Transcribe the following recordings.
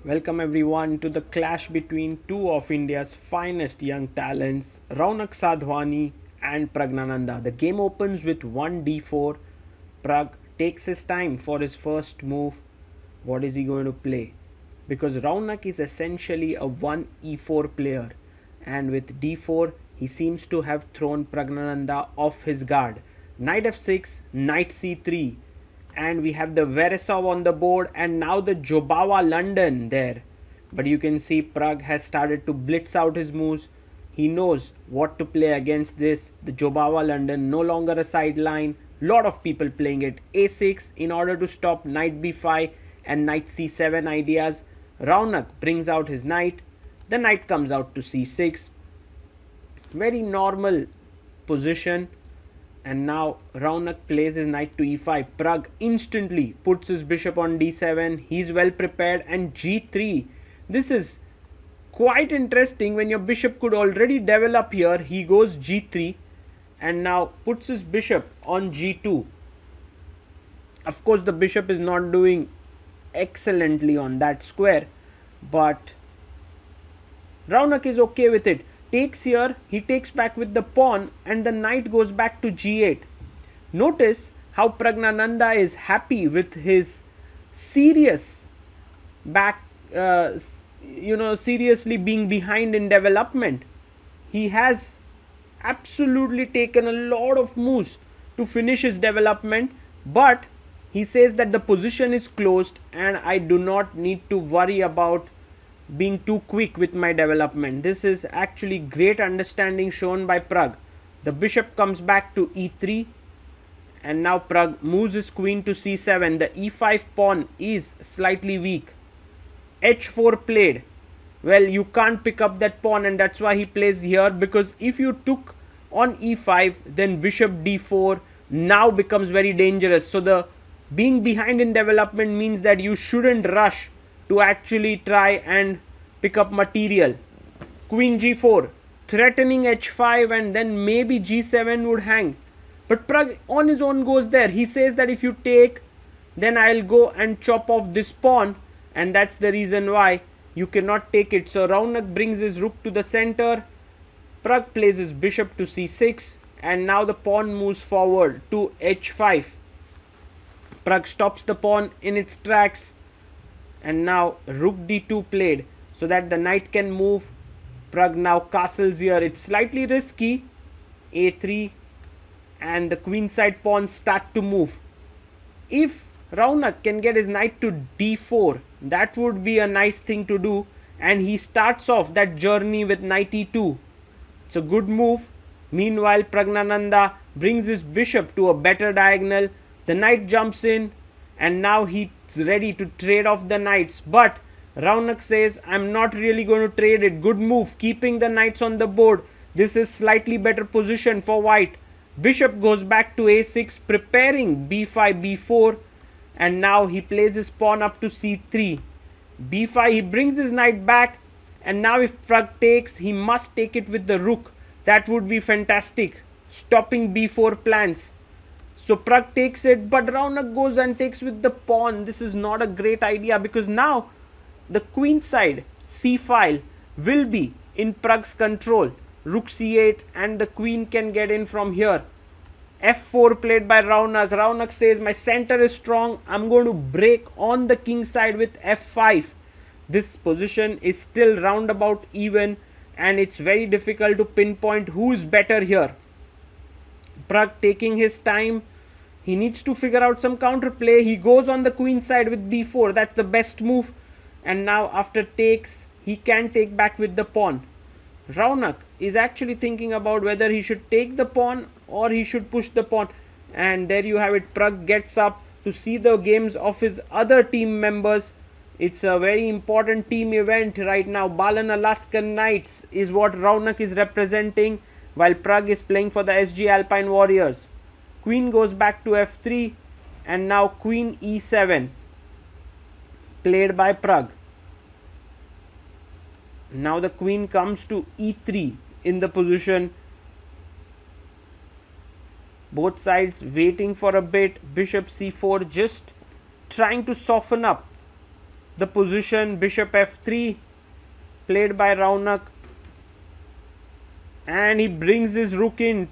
Welcome everyone to the clash between two of India's finest young talents, Raunak Sadhwani and Praggnanandhaa. The game opens with 1 d4. Pragg takes his time for his first move. What is he going to play? Because Raunak is essentially a 1 e4 player, and with d4 he seems to have thrown Praggnanandhaa off his guard. Knight f6, knight c3, and we have the Veresov on the board and now the Jobava London there. But you can see Pragg has started to blitz out his moves. He knows what to play against this. The Jobava London no longer a sideline. Lot of people playing it. a6 in order to stop knight b5 and knight c7 ideas. Raunak brings out his knight. The knight comes out to c6. Very normal position. And now Raunak plays his knight to e5. Pragg instantly puts his bishop on d7. He's well prepared, and g3. This is quite interesting when your bishop could already develop here. He goes g3 and now puts his bishop on g2. Of course, the bishop is not doing excellently on that square, but Raunak is okay with it. Takes here, he takes back with the pawn, and the knight goes back to g8. Notice how Praggnanandhaa is happy with his serious back, seriously being behind in development. He has absolutely taken a lot of moves to finish his development, but he says that the position is closed and I do not need to worry about being too quick with my development. This is actually great understanding shown by Pragg. The bishop comes back to e3, and now Pragg moves his queen to c7. The e5 pawn is slightly weak. h4 played. Well, you can't pick up that pawn, and that's why he plays here, because if you took on e5, then bishop d4 now becomes very dangerous. So the being behind in development means that you shouldn't rush to actually try and pick up material. Queen g4, threatening h5, and then maybe g7 would hang. But Pragg on his own goes there. He says that if you take, then I'll go and chop off this pawn, and that's the reason why you cannot take it. So Raunak brings his rook to the center. Pragg plays his bishop to c6, and now the pawn moves forward to h5. Pragg stops the pawn in its tracks. And now rook d2 played so that the knight can move. Pragg now castles here. It's slightly risky. a3, and the queenside pawns start to move. If Raunak can get his knight to d4, that would be a nice thing to do, and he starts off that journey with knight e2. It's a good move. Meanwhile, Praggnanandhaa brings his bishop to a better diagonal. The knight jumps in, and now he's ready to trade off the knights. But Raunak says, I'm not really going to trade it. Good move, keeping the knights on the board. This is slightly better position for white. Bishop goes back to a6, preparing b5, b4. And now he plays his pawn up to c3. b5, he brings his knight back. And now if Pragg takes, he must take it with the rook. That would be fantastic, stopping b4 plans. So Pragg takes it, but Raunak goes and takes with the pawn. This is not a great idea, because now the queen side c file will be in Pragg's control. Rook c8, and the queen can get in from here. f4 played by Raunak. Raunak says, my center is strong. I'm going to break on the king side with f5. This position is still roundabout even, and it's very difficult to pinpoint who is better here. Pragg taking his time. He needs to figure out some counterplay. He goes on the queen side with d4. That's the best move. And now after takes, he can take back with the pawn. Raunak is actually thinking about whether he should take the pawn or he should push the pawn. And there you have it. Pragg gets up to see the games of his other team members. It's a very important team event right now. Balan Alaskan Knights is what Raunak is representing, while Pragg is playing for the SG Alpine Warriors. Queen goes back to f3, and now queen e7 played by Pragg. Now the queen comes to e3 in the position. Both sides waiting for a bit. Bishop c4, just trying to soften up the position. Bishop f3 played by Raunak, and he brings his rook in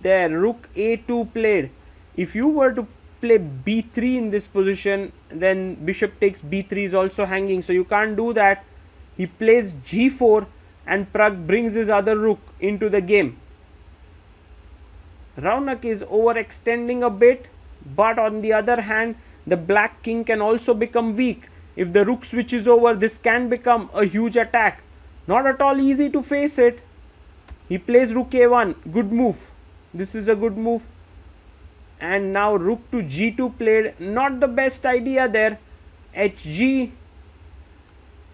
there. Rook a2 played. If you were to play b3 in this position, then bishop takes b3 is also hanging, so you can't do that. He plays g4 and Pragg brings his other rook into the game. Raunak is overextending a bit, but on the other hand, the black king can also become weak. If the rook switches over, this can become a huge attack. Not at all easy to face it. He plays rook a1. Good move. This is a good move. And now rook to g2 played. Not the best idea there. hg,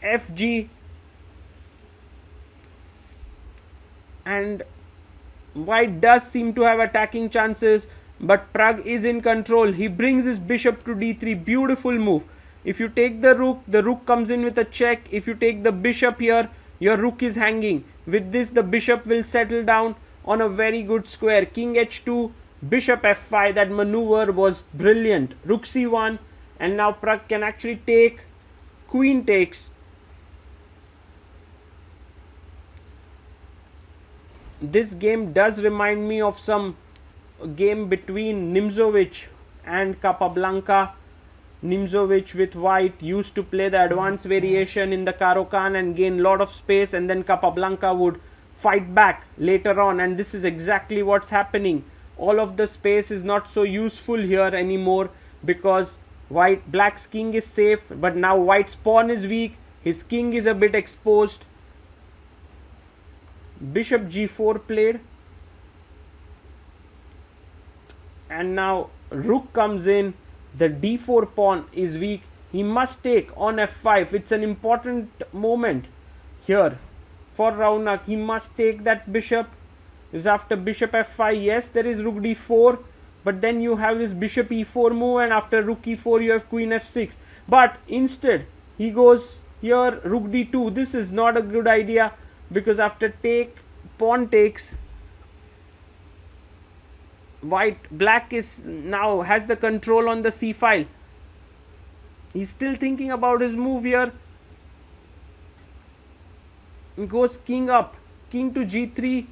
fg. And white does seem to have attacking chances, but Pragg is in control. He brings his bishop to d3. Beautiful move. If you take the rook comes in with a check. If you take the bishop here, your rook is hanging. With this, the bishop will settle down on a very good square. King h2, bishop f5. That maneuver was brilliant. Rook c1, and now Pragg can actually take. Queen takes. This game does remind me of some game between Nimzowitsch and Capablanca. Nimzowitsch with white used to play the advanced variation in the Caro-Kann and gain lot of space, and then Capablanca would fight back later on, and this is exactly what's happening. All of the space is not so useful here anymore because black's king is safe, but now white's pawn is weak. His king is a bit exposed. Bishop g4 played, and now rook comes in. The d4 pawn is weak. He must take on f5. It's an important moment here for Raunak. He must take that bishop. Is after bishop f5. Yes, there is rook d4, but then you have this bishop e4 move, and after rook e4 you have queen f6. But instead he goes here rook d2. This is not a good idea, because after pawn takes, black is now has the control on the c file. He's still thinking about his move here. He goes king up, king to g3.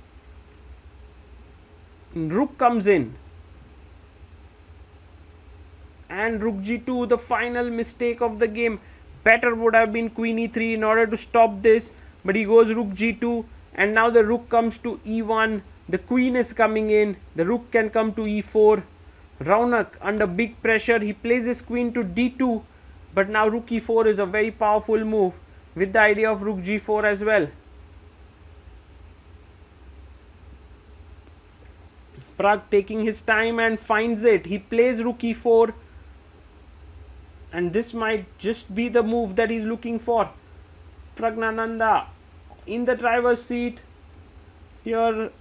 Rook comes in, and rook g2, the final mistake of the game. Better would have been queen e3 in order to stop this, but he goes rook g2, and now the rook comes to e1. The queen is coming in. The rook can come to e4. Raunak under big pressure. He plays his queen to d2, but now rook e4 is a very powerful move with the idea of rook g4 as well. Pragg taking his time and finds it. He plays rook e4, and this might just be the move that he's looking for. Praggnanandhaa in the driver's seat. Here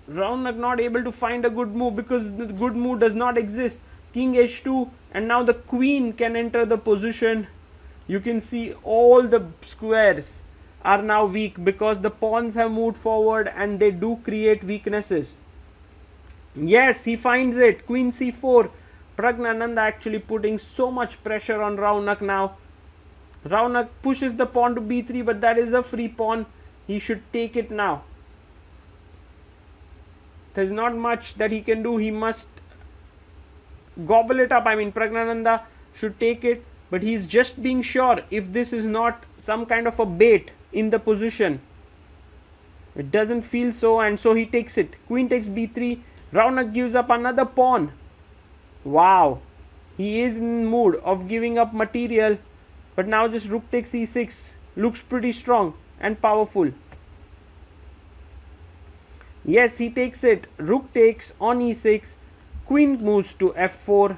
Raunak not able to find a good move because the good move does not exist. King h2, and now the queen can enter the position. You can see all the squares are now weak because the pawns have moved forward and they do create weaknesses. Yes, he finds it. Queen c4. Praggnanandhaa actually putting so much pressure on Raunak now. Raunak pushes the pawn to b3, but that is a free pawn. He should take it now. There's not much that he can do. He must gobble it up. I mean, Praggnanandhaa should take it, but he's just being sure if this is not some kind of a bait in the position. It doesn't feel so, and so he takes it. Queen takes b3. Raunak gives up another pawn. Wow. He is in the mood of giving up material, but now just rook takes e6 looks pretty strong and powerful. Yes, he takes it. Rook takes on e6. Queen moves to f4.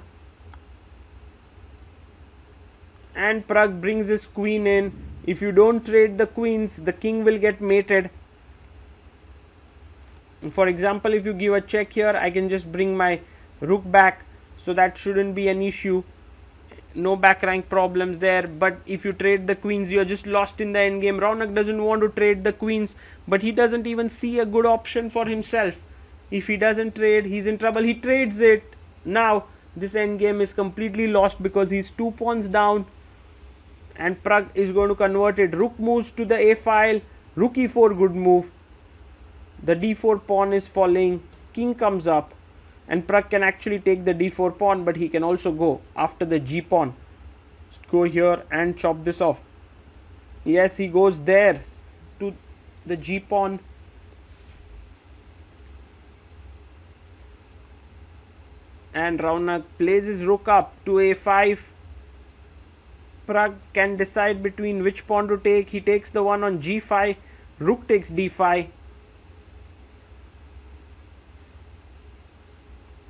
And Pragg brings his queen in. If you don't trade the queens, the king will get mated. For example, if you give a check here, I can just bring my rook back. So that shouldn't be an issue. No back rank problems there. But if you trade the queens, you're just lost in the endgame. Raunak doesn't want to trade the queens, but he doesn't even see a good option for himself. If he doesn't trade, he's in trouble. He trades it. Now this endgame is completely lost because he's 2 pawns down, and Pragg is going to convert it. Rook moves to the a file, rook e4, good move. The d4 pawn is falling, king comes up, and Pragg can actually take the d4 pawn, but he can also go after the g pawn. Just go here and chop this off. Yes, he goes there to the g pawn. And Raunak plays his rook up to a5. Pragg can decide between which pawn to take. He takes the one on g5. Rook takes d5.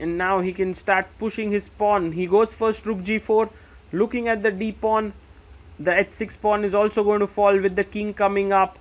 And now he can start pushing his pawn. He goes first rook g4, looking at the d pawn. The h6 pawn is also going to fall with the king coming up.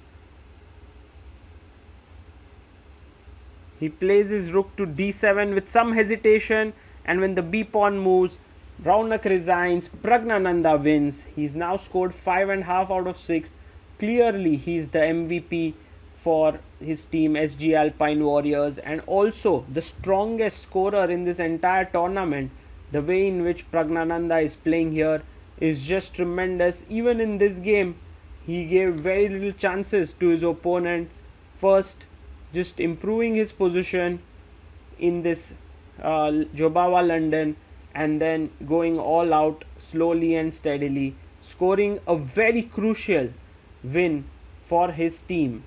He plays his rook to d7 with some hesitation, and when the b pawn moves, Raunak resigns. Praggnanandhaa wins. He's now scored 5.5 out of 6. Clearly, he's the MVP for his team, SG Alpine Warriors, and also the strongest scorer in this entire tournament. The way in which Praggnanandhaa is playing here is just tremendous. Even in this game, he gave very little chances to his opponent. First, just improving his position in this Jobava London, and then going all out slowly and steadily, scoring a very crucial win for his team.